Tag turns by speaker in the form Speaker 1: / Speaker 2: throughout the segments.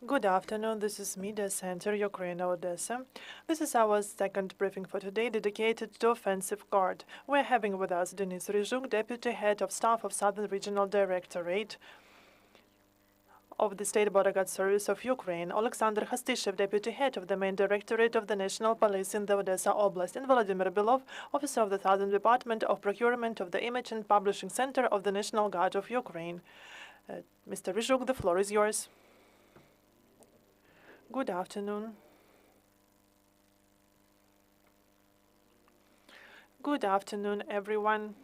Speaker 1: Good afternoon. This is Media Center, Ukraine, Odesa. This is our second briefing for today, dedicated to offensive guard. We're having with us Denis Ryzhuk, Deputy Head of Staff of Southern Regional Directorate of the State Border Guard Service of Ukraine, Oleksandr Hostishchev, Deputy Head of the Main Directorate of the National Police in the Odesa Oblast, and Volodymyr Belov, Officer of the Southern Department of Procurement of the Image and Publishing Center of the National Guard of Ukraine. Mr. Ryzhuk, the floor is yours. Good afternoon. Good afternoon, everyone.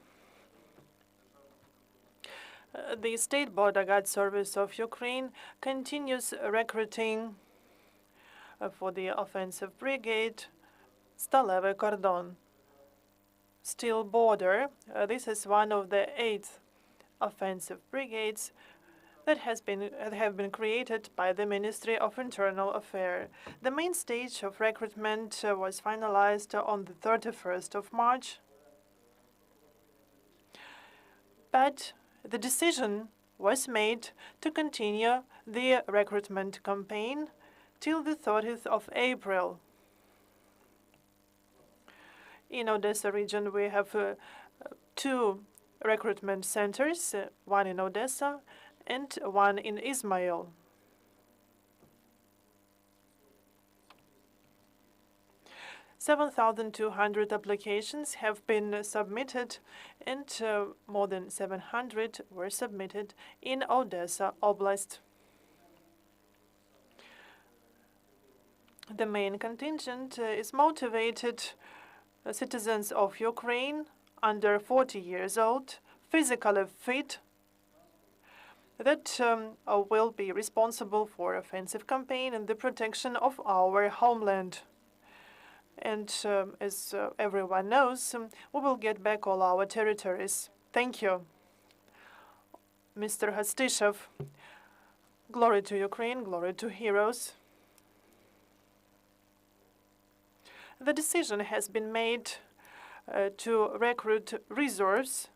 Speaker 1: The State Border Guard Service of Ukraine continues recruiting for the offensive brigade Stalewy Cordon, Steel Border. This is one of the 8 offensive brigades that have been created by the Ministry of Internal Affairs. The main stage of recruitment was finalized on the 31st of March, but the decision was made to continue the recruitment campaign till the 30th of April. In Odesa region, we have 2 recruitment centers, one in Odesa and one in Ismail. (7,200) applications have been submitted, and more than 700 were submitted in Odesa Oblast. The main contingent is motivated citizens of Ukraine under 40 years old, physically fit, that will be responsible for offensive campaign and the protection of our homeland. And as everyone knows, we will get back all our territories. Thank you. Mr. Hostishchev, glory to Ukraine, glory to heroes. The decision has been made to recruit reserves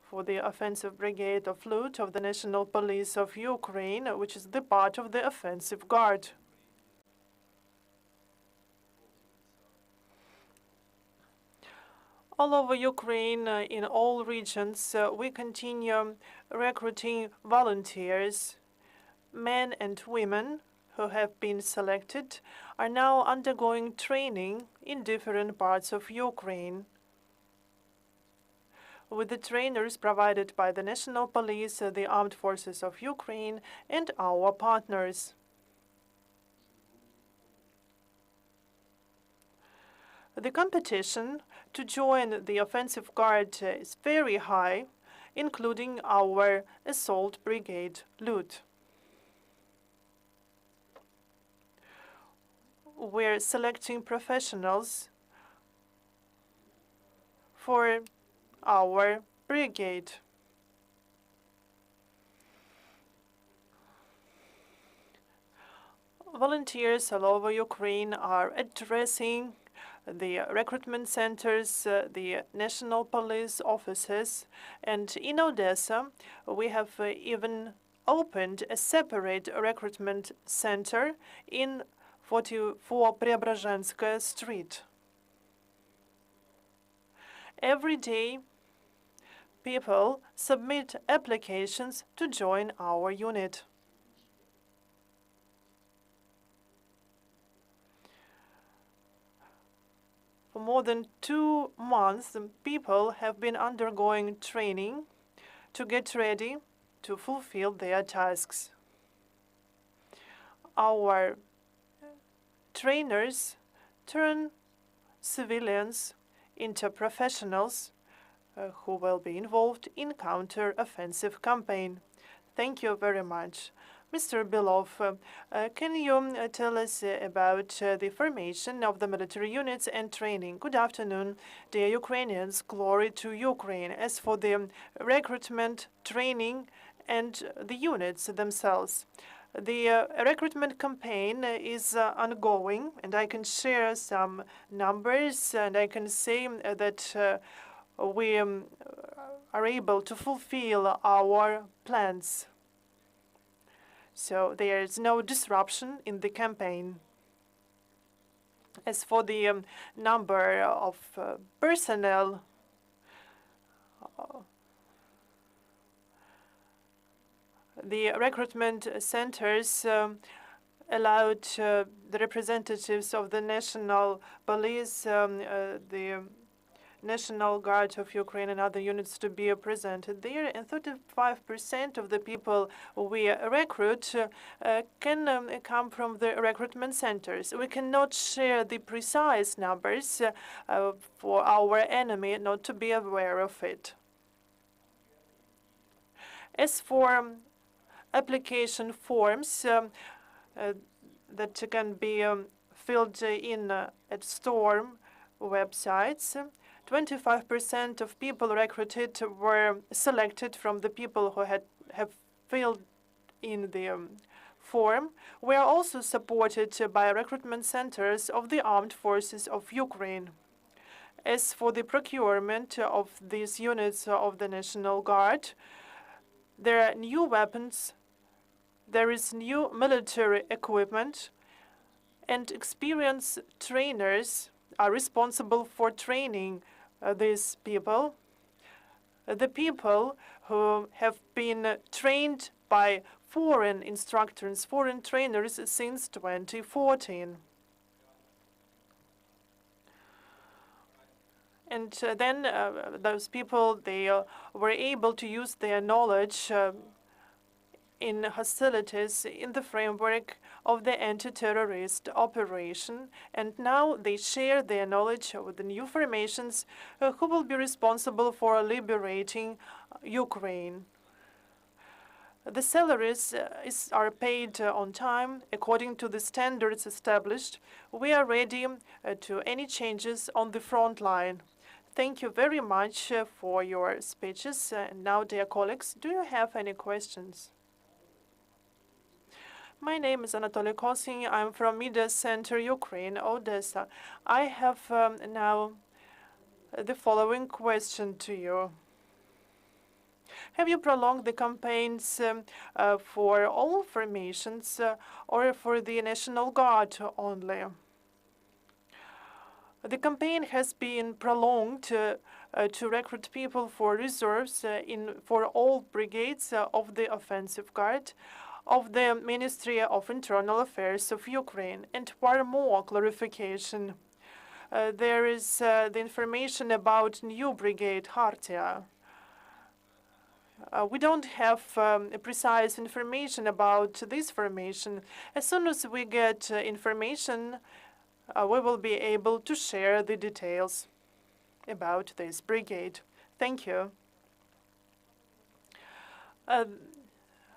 Speaker 1: for the offensive brigade of Lut of the National Police of Ukraine, which is the part of the offensive guard. All over Ukraine, in all regions, we continue recruiting volunteers. Men and women who have been selected are now undergoing training in different parts of Ukraine, with the trainers provided by the National Police, the Armed Forces of Ukraine, and our partners. The competition to join the offensive guard is very high, including our assault brigade, Lut. We're selecting professionals for our brigade. Volunteers all over Ukraine are addressing the recruitment centers, the national police offices, and in Odesa we have even opened a separate recruitment center in 44 Preobrazhenskaya Street. Every day, people submit applications to join our unit. For more than 2 months, people have been undergoing training to get ready to fulfill their tasks. Our trainers turn civilians into professionals who will be involved in counter-offensive campaign. Thank you very much. Mr. Belov, can you tell us about the formation of the military units and training? Good afternoon, dear Ukrainians. Glory to Ukraine. As for the recruitment, training, and the units themselves, the recruitment campaign is ongoing, and I can share some numbers, and I can say that we are able to fulfill our plans. so there is no disruption in the campaign. As for the number of personnel, the recruitment centers allowed the representatives of the national police, the National Guard of Ukraine and other units to be presented there, and 35% of the people we recruit can come from the recruitment centers. We cannot share the precise numbers for our enemy not to be aware of it. As for application forms that can be filled in at Storm websites, 25% of people recruited were selected from the people who have filled in the form. We are also supported by recruitment centers of the armed forces of Ukraine. As for the procurement of these units of the National Guard, there are new weapons, there is new military equipment, and experienced trainers are responsible for training these people. The people who have been trained by foreign instructors, foreign trainers since 2014. And then those people, they were able to use their knowledge in hostilities in the framework of the anti-terrorist operation, and now they share their knowledge with the new formations who will be responsible for liberating Ukraine. The salaries are paid on time according to the standards established. We are ready to any changes on the front line. Thank you very much for your speeches. Now, dear colleagues, do you have any questions? My name is Anatoly Kosin. I'm from Media Center, Ukraine, Odesa. I have now the following question to you. Have you prolonged the campaigns for all formations or for the National Guard only? The campaign has been prolonged to recruit people for reserves for all brigades of the Offensive Guard of the Ministry of Internal Affairs of Ukraine. And one more clarification. There is the information about new brigade, Khartia. We don't have precise information about this formation. As soon as we get information, we will be able to share the details about this brigade. Thank you.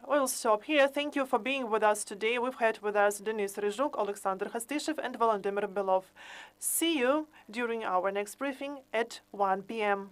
Speaker 1: We'll stop here. Thank you for being with us today. We've had with us Denis Ryzhuk, Oleksandr Hostishchev, and Volodymyr Belov. See you during our next briefing at 1 p.m.